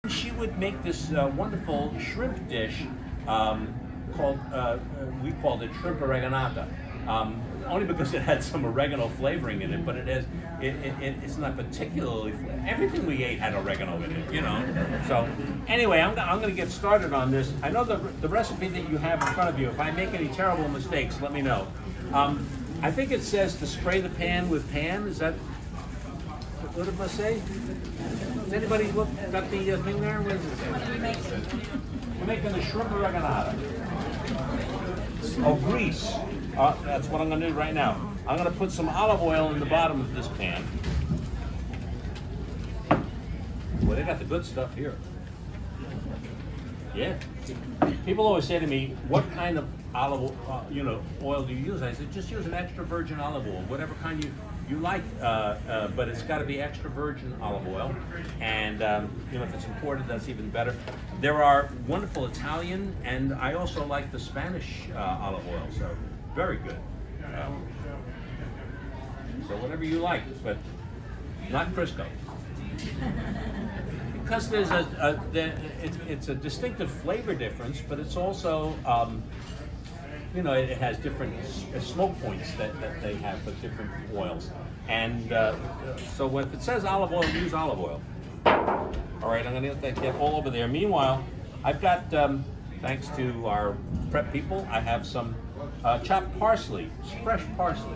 she would make this wonderful shrimp dish called, we called it shrimp oreganata. Only because it had some oregano flavoring in it, but it's not particularly everything we ate had oregano in it, you know. So anyway, I'm going to get started on this. I know the recipe that you have in front of you. If I make any terrible mistakes, let me know. I think it says to spray the pan with pan. Is that what it must say? Has anybody got the thing there? What is it say? What are we making? We're making the shrimp oreganata. Oh, grease. That's what I'm going to do right now. I'm going to put some olive oil in the bottom of this pan. Well, they got the good stuff here. Yeah. People always say to me, "What kind of olive, oil do you use?" I said, "Just use an extra virgin olive oil, whatever kind you like, but it's got to be extra virgin olive oil. And if it's imported, that's even better. There are wonderful Italian, and I also like the Spanish olive oil. So." Very good. So whatever you like, but not Crisco, because there's it's a distinctive flavor difference, but it's also it has different smoke points that they have with different oils, and so if it says olive oil, use olive oil. All right, I'm going to let that get all over there. Meanwhile, I've got thanks to our prep people, I have some chopped parsley, fresh parsley.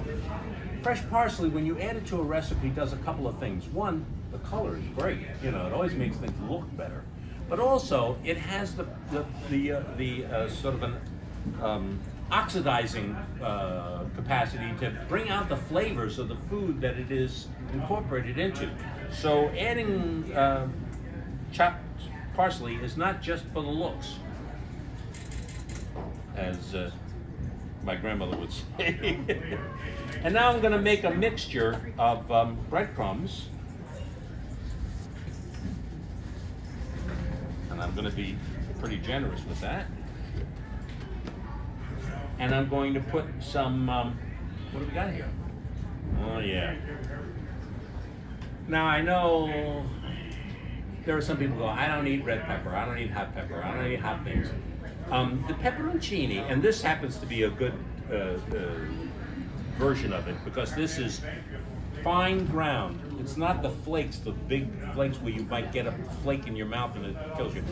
Fresh parsley, when you add it to a recipe, does a couple of things. One, the color is great. It always makes things look better. But also, it has the sort of an oxidizing capacity to bring out the flavors of the food that it is incorporated into. So adding chopped parsley is not just for the looks, as my grandmother would say. And now I'm going to make a mixture of breadcrumbs. And I'm going to be pretty generous with that. And I'm going to put some, what do we got here? Oh yeah. Now I know there are some people who go, I don't eat red pepper, I don't eat hot pepper, I don't eat hot things. The pepperoncini, and this happens to be a good version of it, because this is fine ground. It's not the flakes, the big flakes where you might get a flake in your mouth and it kills you.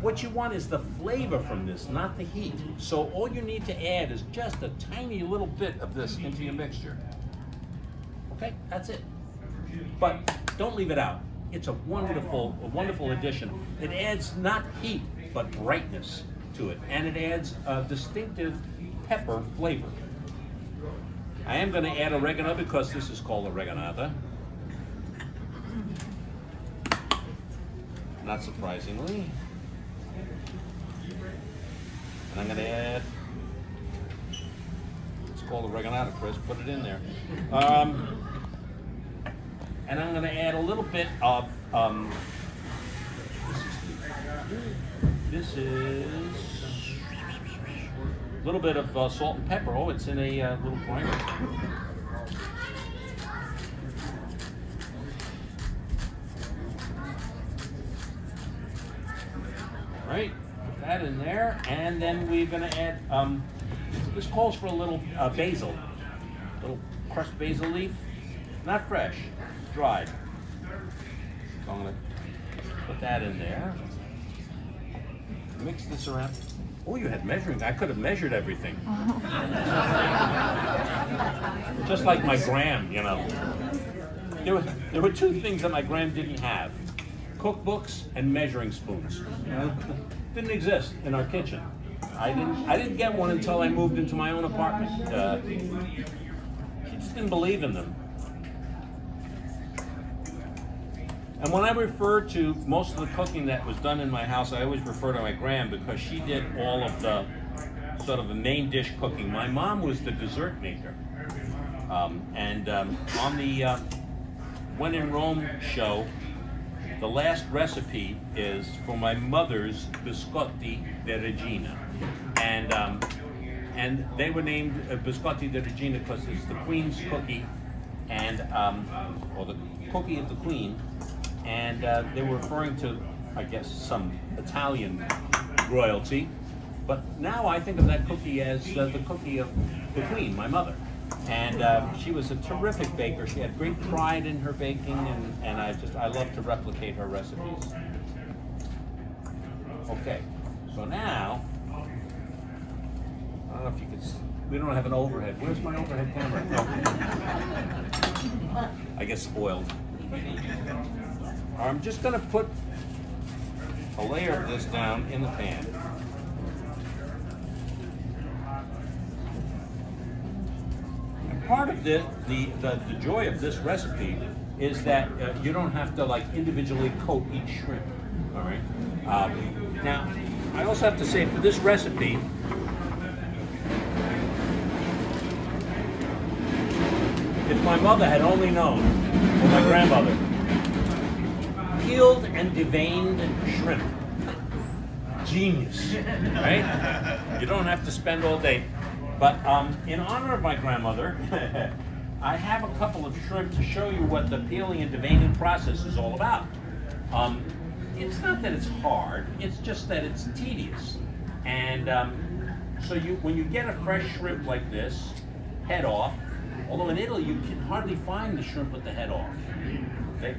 What you want is the flavor from this, not the heat. So all you need to add is just a tiny little bit of this into your mixture. Okay, that's it. But don't leave it out. It's a wonderful addition. It adds not heat, but brightness to it, and it adds a distinctive pepper flavor. I am going to add oregano because this is called oreganata. Not surprisingly. And I'm going to add, it's called oreganata, Chris, put it in there. And I'm going to add a little bit of, this is a little bit of salt and pepper. Oh, it's in a little grinder. All right, put that in there, and then we're going to add, this calls for a little basil, a little crushed basil leaf, not fresh, dried. So I'm going to put that in there. Mix this around. Oh, you had measuring. I could have measured everything. Just like my gram, There were two things that my gram didn't have: cookbooks and measuring spoons. Didn't exist in our kitchen. I didn't get one until I moved into my own apartment. She just didn't believe in them. And when I refer to most of the cooking that was done in my house, I always refer to my gram because she did all of the sort of the main dish cooking. My mom was the dessert maker. On the When in Rome show, the last recipe is for my mother's biscotti di Regina. And they were named biscotti di Regina because it's the Queen's cookie, and or the cookie of the Queen. And they were referring to I guess, some Italian royalty. But now I think of that cookie as the cookie of the Queen, my mother. And she was a terrific baker. She had great pride in her baking, and I love to replicate her recipes. Okay, so now, I don't know if you could, we don't have an overhead. Where's my overhead camera? No. I get spoiled. I'm just gonna put a layer of this down in the pan. And part of this, the joy of this recipe is that you don't have to like individually coat each shrimp. All right. Now, I also have to say for this recipe, if my mother had only known, or my grandmother, peeled and deveined shrimp. Genius, right? You don't have to spend all day. But in honor of my grandmother, I have a couple of shrimp to show you what the peeling and deveining process is all about. It's not that it's hard, it's just that it's tedious. And so when you get a fresh shrimp like this, head off, although in Italy you can hardly find the shrimp with the head off. I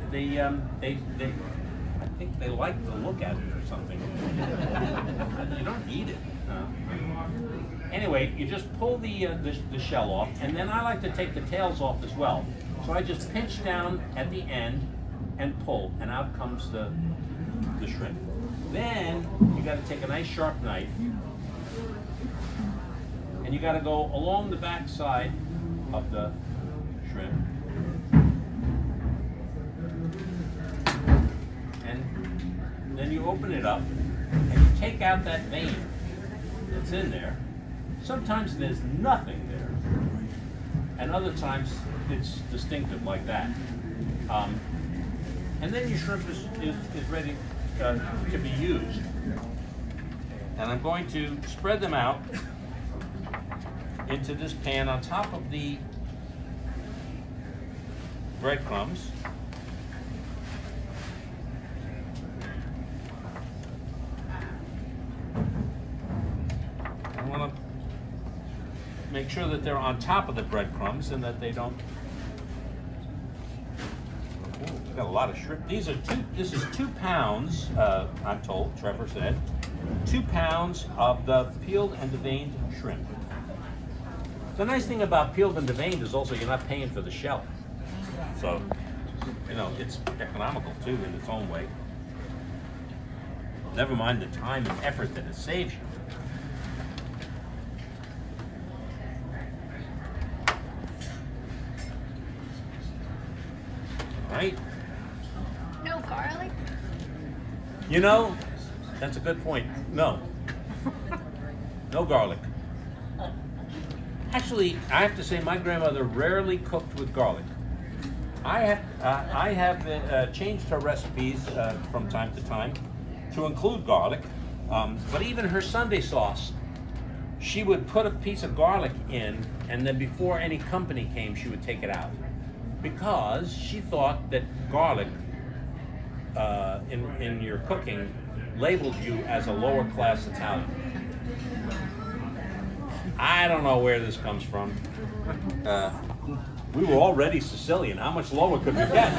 think they like to look at it or something. You don't eat it. Anyway, you just pull the shell off, and then I like to take the tails off as well. So I just pinch down at the end and pull, and out comes the shrimp. Then you got to take a nice sharp knife, and you got to go along the back side of the shrimp. And then you open it up and you take out that vein that's in there. Sometimes there's nothing there, and other times it's distinctive like that. And then your shrimp is ready to be used. And I'm going to spread them out into this pan on top of the breadcrumbs. I want to make sure that they're on top of the breadcrumbs and that they don't. Oh, we've got a lot of shrimp. This is 2 pounds, I'm told, Trevor said. 2 pounds of the peeled and deveined shrimp. The nice thing about peeled and deveined is also you're not paying for the shell. So, you know, it's economical too in its own way. Never mind the time and effort that it saves you. All right. No garlic? You know, that's a good point. No. No garlic. Actually, I have to say my grandmother rarely cooked with garlic. I have changed her recipes from time to time to include garlic, but even her Sunday sauce, she would put a piece of garlic in, and then before any company came, she would take it out, because she thought that garlic in your cooking labeled you as a lower class Italian. I don't know where this comes from. We were already Sicilian. How much lower could we get?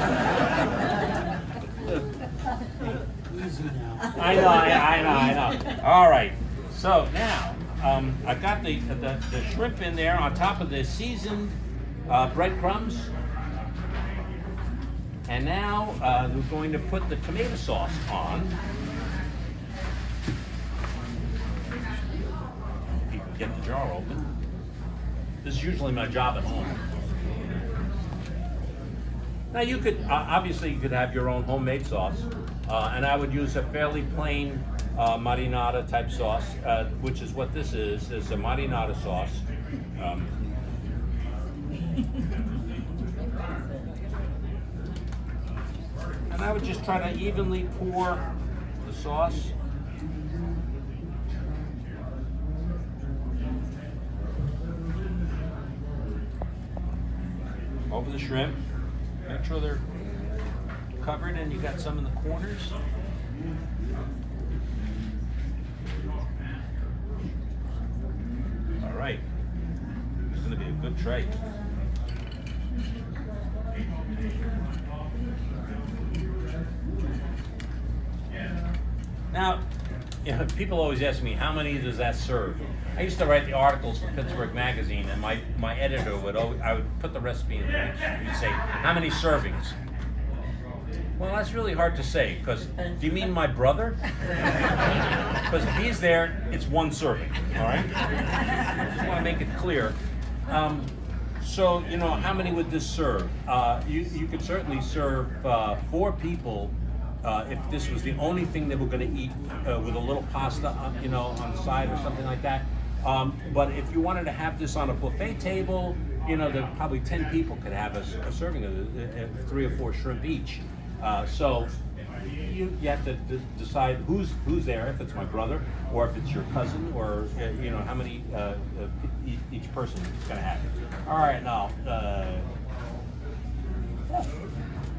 Easy now. I know. All right. So now I've got the shrimp in there on top of the seasoned breadcrumbs, and now we're going to put the tomato sauce on. If you can get the jar open. This is usually my job at home. Now you could, obviously you could have your own homemade sauce, and I would use a fairly plain marinara type sauce, which is what this is a marinara sauce. And I would just try to evenly pour the sauce. Over the shrimp. Make sure they're covered and you got some in the corners. All right. It's going to be a good tray. Now, people always ask me, how many does that serve? I used to write the articles for Pittsburgh Magazine, and my editor would always, I would put the recipe in there. He'd say, how many servings? Well, that's really hard to say, because do you mean my brother? Because if he's there, it's one serving, all right? I just want to make it clear. So, how many would this serve? You could certainly serve 4 people if this was the only thing they were going to eat with a little pasta, on the side or something like that. But if you wanted to have this on a buffet table, probably 10 people could have a serving of 3 or 4 shrimp each. So you have to decide who's there, if it's my brother, or if it's your cousin, or how many each person is going to have. All right, now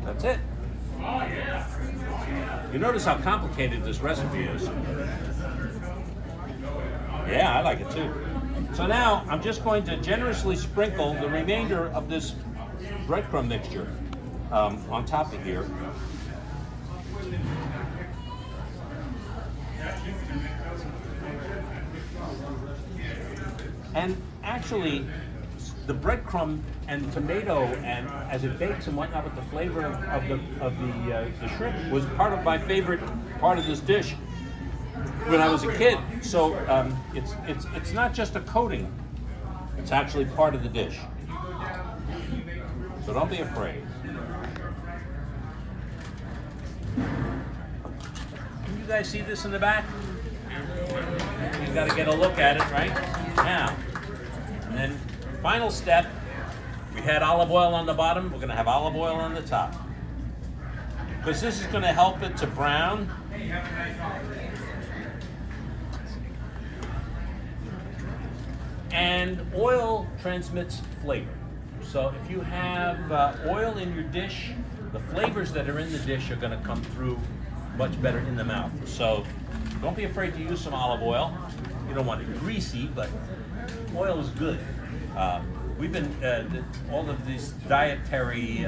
that's it. You notice how complicated this recipe is. Yeah, I like it too. So now I'm just going to generously sprinkle the remainder of this breadcrumb mixture on top of here. And actually, the breadcrumb and tomato, and as it bakes and whatnot, with the flavor of the shrimp, was part of my favorite part of this dish when I was a kid. So it's not just a coating; it's actually part of the dish. So don't be afraid. Can you guys see this in the back? You got to get a look at it right now. And then final step, we had olive oil on the bottom, we're going to have olive oil on the top. Because this is going to help it to brown. And oil transmits flavor. So if you have oil in your dish, the flavors that are in the dish are going to come through much better in the mouth. So don't be afraid to use some olive oil. You don't want it greasy, but oil is good. We've been, all of these dietary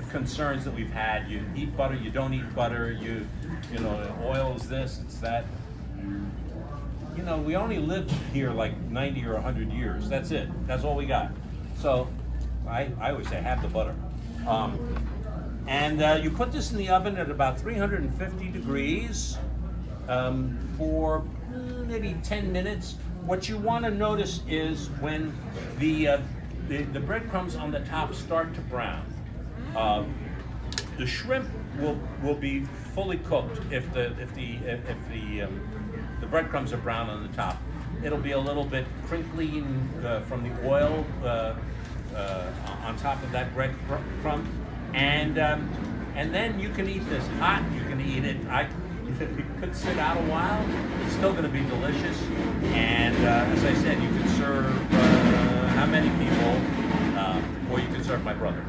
concerns that we've had, you eat butter, you don't eat butter, oil is this, it's that. We only lived here like 90 or 100 years. That's it. That's all we got. So I always say have the butter. And you put this in the oven at about 350 degrees for maybe 10 minutes. What you want to notice is when the breadcrumbs on the top start to brown, the shrimp will be fully cooked if the breadcrums are brown on the top. It'll be a little bit crinkly from the oil on top of that breadcrumb, and then you can eat this hot. You can eat it. It could sit out a while. It's still going to be delicious. And as I said, you can serve how many people, or you can serve my brother.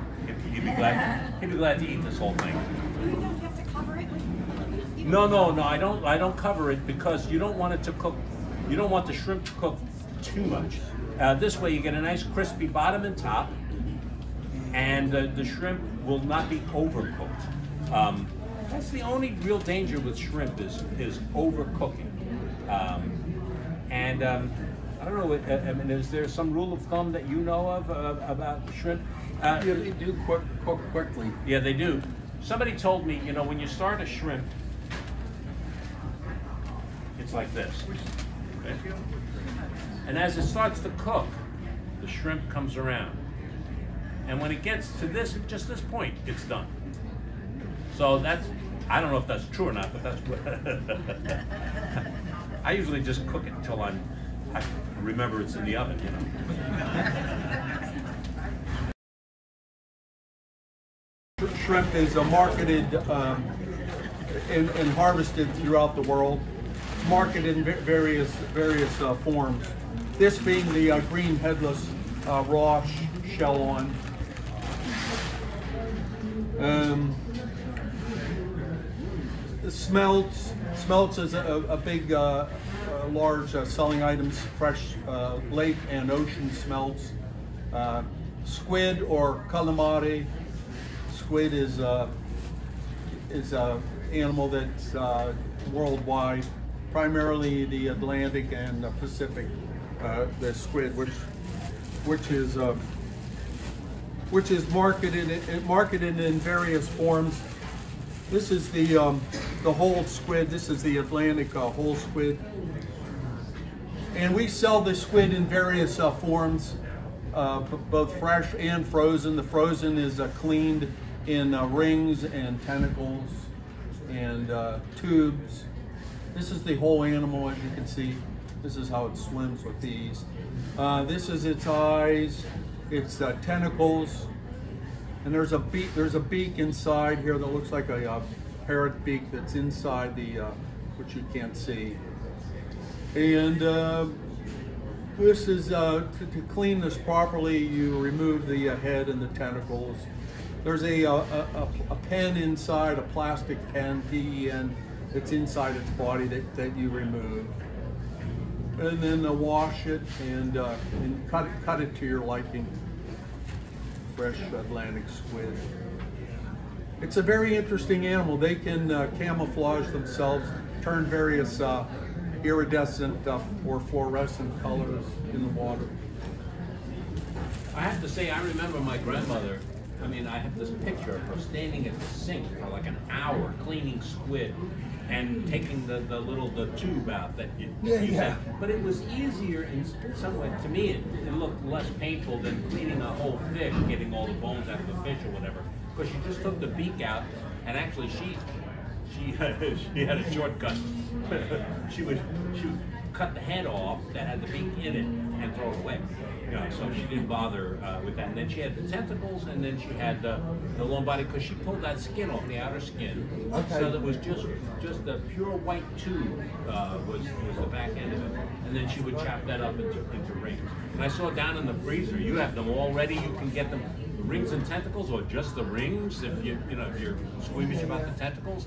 He'd be glad to eat this whole thing. You don't have to cover it. No. I don't cover it because you don't want it to cook. You don't want the shrimp to cook too much. This way, you get a nice crispy bottom and top, and the shrimp will not be overcooked. That's the only real danger with shrimp is overcooking. I don't know. Is there some rule of thumb that you know of about shrimp? Yeah, they do cook quickly. Yeah, they do. Somebody told me, when you start a shrimp, it's like this. And as it starts to cook, the shrimp comes around. And when it gets to just this point, it's done. So I don't know if that's true or not, but that's what I usually just cook it until I remember it's in the oven, Shrimp is marketed and harvested throughout the world, marketed in various forms. This being the green headless raw shell on. Smelts. Smelts is a big, large selling items, fresh lake and ocean smelts. Squid or calamari. Squid is a animal that's worldwide, primarily the Atlantic and the Pacific. The squid, which is marketed in various forms. This is the whole squid. This is the Atlantic whole squid, and we sell the squid in various forms, both fresh and frozen. The frozen is cleaned in rings and tentacles and tubes. This is the whole animal, as you can see. This is how it swims with these. This is its eyes, its tentacles, and there's a beak. There's a beak inside here that looks like a parrot beak that's inside the, which you can't see. And this is to clean this properly. You remove the head and the tentacles. There's a pen inside, a plastic pen, PEN, that's inside its body that you remove. And then wash it and cut it to your liking. Fresh Atlantic squid. It's a very interesting animal. They can camouflage themselves, turn various iridescent or fluorescent colors in the water. I have to say, I remember my grandmother. I mean, I have this picture of her standing at the sink for like an hour cleaning squid and taking the tube out that you said. But it was easier in some way. To me, it looked less painful than cleaning a whole fish, getting all the bones out of the fish or whatever. Because she just took the beak out, and actually she had a shortcut. she would cut the head off that had the beak in it and throw it away. You know, so she didn't bother with that. And then she had the tentacles, and then she had the long body, because she pulled that skin off, the outer skin. Okay. So that was just the pure white tube was the back end of it. And then she would chop that up into rings. And I saw down in the freezer, you have them all ready. You can get them rings and tentacles, or just the rings if if you're squeamish about the tentacles.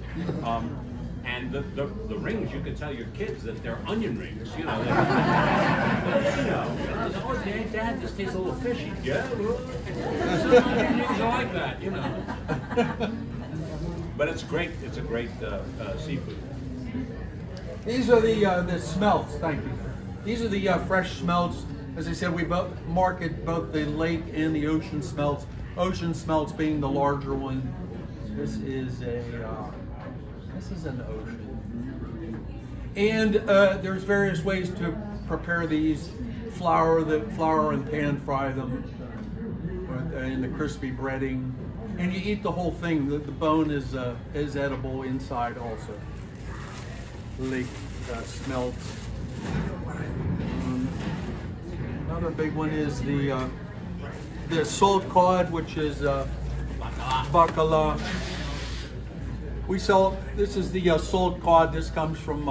And the rings, you can tell your kids that they're onion rings, you know. Oh, Dad, this tastes a little fishy. Yeah, some onion rings are like that, you know. But it's great. It's a great seafood. These are the smelts. Thank you. These are the fresh smelts. As I said, we market both the lake and the ocean smelts. Ocean smelts being the larger one. This is an ocean. And there's various ways to prepare these. Flour and pan fry them in the crispy breading. And you eat the whole thing. The bone is edible inside also. Lake smelts. Another big one is the salt cod, which is bacala. We sell, this is the salt cod. This comes from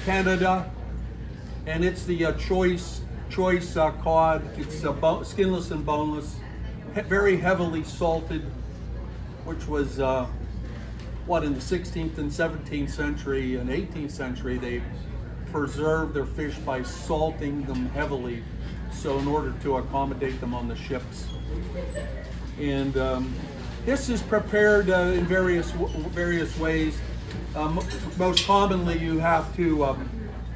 Canada, and it's the choice cod. It's skinless and boneless, very heavily salted, which was in the 16th and 17th century and 18th century, they preserved their fish by salting them heavily, so in order to accommodate them on the ships. And this is prepared in various ways. Most commonly, you have to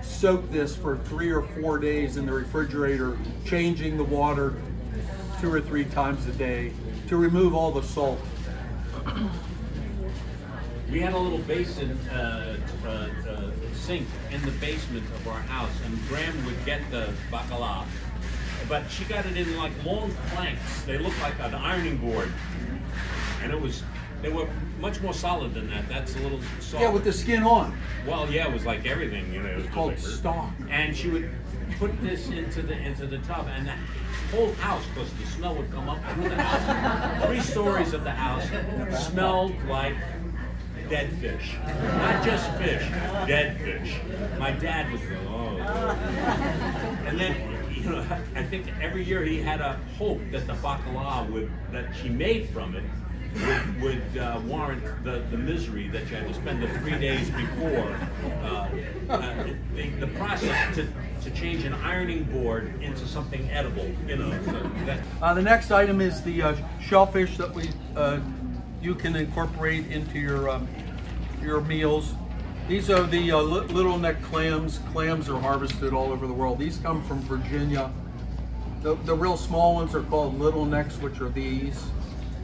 soak this for 3 or 4 days in the refrigerator, changing the water 2 or 3 times a day to remove all the salt. We had a little basin sink in the basement of our house, and Graham would get the bacala, but she got it in like long planks. They looked like an ironing board, and they were much more solid than that. That's a little soft. Yeah, with the skin on. Well, yeah, it was like everything, you know. It was called stock. And she would put this into the tub, and the whole house, because the smell would come up through the house. 3 stories of the house smelled like dead fish. Not just fish, dead fish. My dad would go, oh. And then, you know, I think every year he had a hope that the bacala that she made from it would warrant the misery that you had to spend the 3 days before. The process to change an ironing board into something edible, you know. So that, the next item is the shellfish that you can incorporate into your meals. These are the little neck clams. Clams are harvested all over the world. These come from Virginia. The real small ones are called little necks, which are these.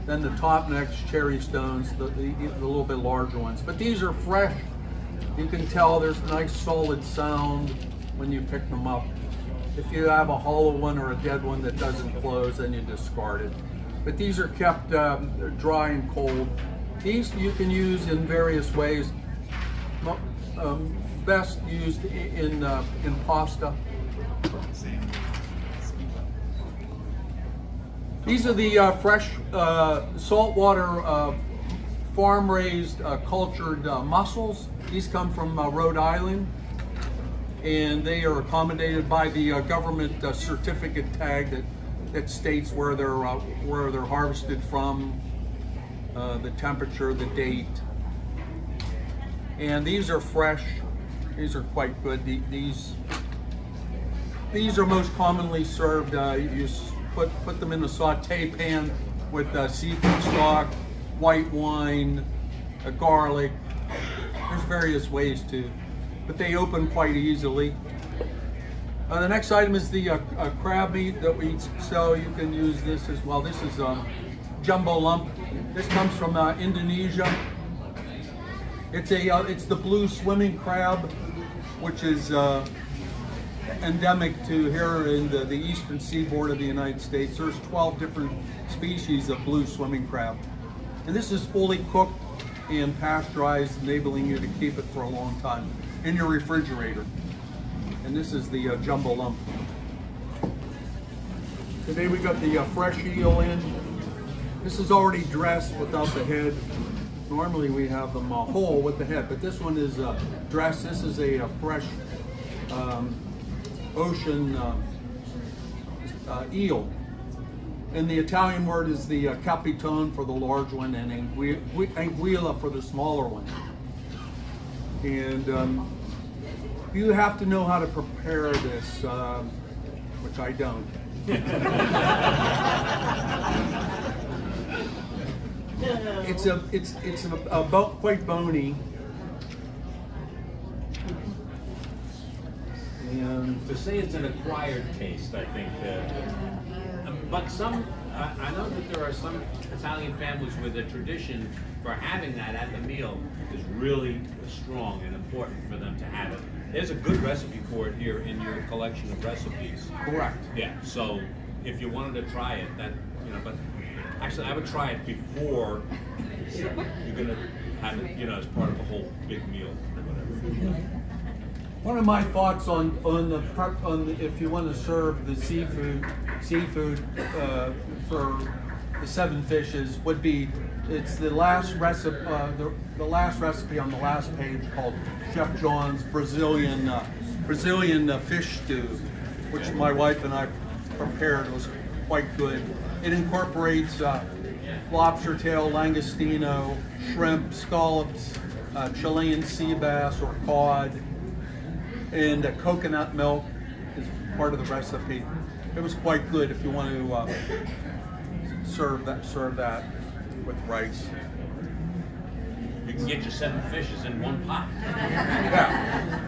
Then the top necks, cherry stones, the little bit larger ones. But these are fresh. You can tell there's a nice solid sound when you pick them up. If you have a hollow one or a dead one that doesn't close, then you discard it. But these are kept dry and cold. These you can use in various ways. Best used in pasta. These are the fresh saltwater farm-raised cultured mussels. These come from Rhode Island, and they are accommodated by the government certificate tag that states where they're harvested from, the temperature, the date. And these are fresh. These are quite good. These are most commonly served. You put them in a saute pan with seafood stock, white wine, garlic. There's various ways to, but they open quite easily. The next item is the crab meat that we sell. You can use this as well. This is jumbo lump. This comes from Indonesia. It's the blue swimming crab, which is endemic to here in the eastern seaboard of the United States. There's 12 different species of blue swimming crab. And this is fully cooked and pasteurized, enabling you to keep it for a long time in your refrigerator. And this is the jumbo lump. Today we got the fresh eel in. This is already dressed without the head. Normally we have them whole with the head, but this one is dressed. This is a fresh ocean eel. And the Italian word is the capitone for the large one, and anguilla for the smaller one. And you have to know how to prepare this, which I don't. It's quite bony. And to say it's an acquired taste, I think. But I know that there are some Italian families where the tradition for having that at the meal is really strong and important for them to have it. There's a good recipe for it here in your collection of recipes. Correct. Yeah. So if you wanted to try it, but actually I would try it before you're gonna have it, as part of a whole big meal or whatever. One of my thoughts on if you want to serve the seafood for the 7 fishes would be, it's the last recipe the last recipe on the last page, called Chef John's Brazilian fish stew, which my wife and I prepared. It was quite good. It incorporates lobster tail, langostino, shrimp, scallops, Chilean sea bass or cod, and coconut milk is part of the recipe. It was quite good if you want to serve that with rice. You can get your 7 fishes in one pot. Yeah.